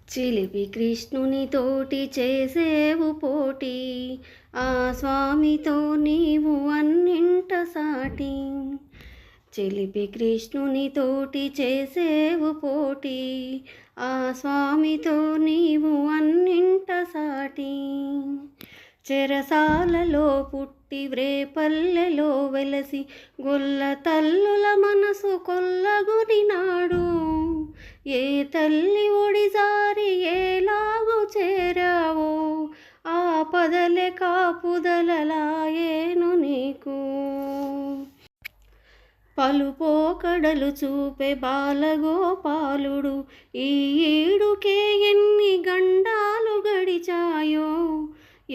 చిలిపి కృష్ణుని తోటి చేసేవు పోటీ, ఆ స్వామితో నీవు అన్నింట సాటి. చిలిపి కృష్ణుని తోటి చేసేవు పోటీ, ఆ స్వామితో నీవు అన్నింట సాటి. చెరసాలలో పుట్టి వ్రేపల్లెలో వెలసి గొల్ల తల్లుల మనసు కొల్లగొనినాడు. ఏ తల్లి ఒడిసారి ఏలాగు చేరావో, ఆ పదలే కాపుదలలాయేను నీకు. పలుపోకడలు చూపే బాలగోపాలుడు, ఈ ఈడుకే ఎన్ని గండాలు గడిచాయో,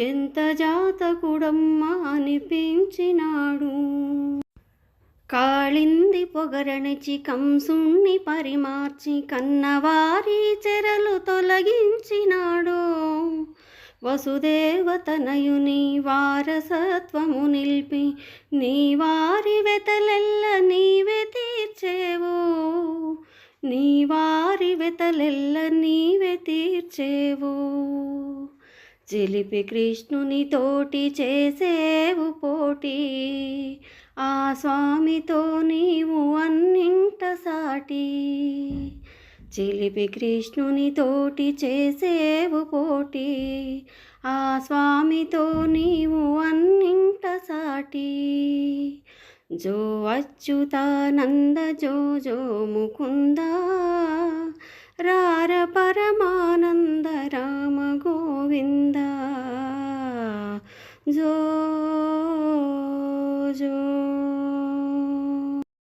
ఎంత జాతకుడమ్మా అనిపించినాడు. కాళింది పొగరణిచి కంసుణ్ణి పరిమార్చి కన్నవారి చెరలు తొలగించినాడు. వసుదేవతనయుని వారసత్వము నిలిపి నీ వారి వెతలెల్ల నీవే తీర్చేవు, నీ వారి వెతలెల్ల నీవే తీర్చేవు. చిలిపి కృష్ణుని తోటి చేసేవు పోటీ, ఆ స్వామితో నీవు అన్నింట సాటి. చిలిపి కృష్ణుని తోటి చేసేవు పోటీ, ఆ స్వామితో నీవు అన్నింట సాటి. జో అచ్యుతానంద జో జో ముకుంద, రార పరమానంద రామ గోవింద. జో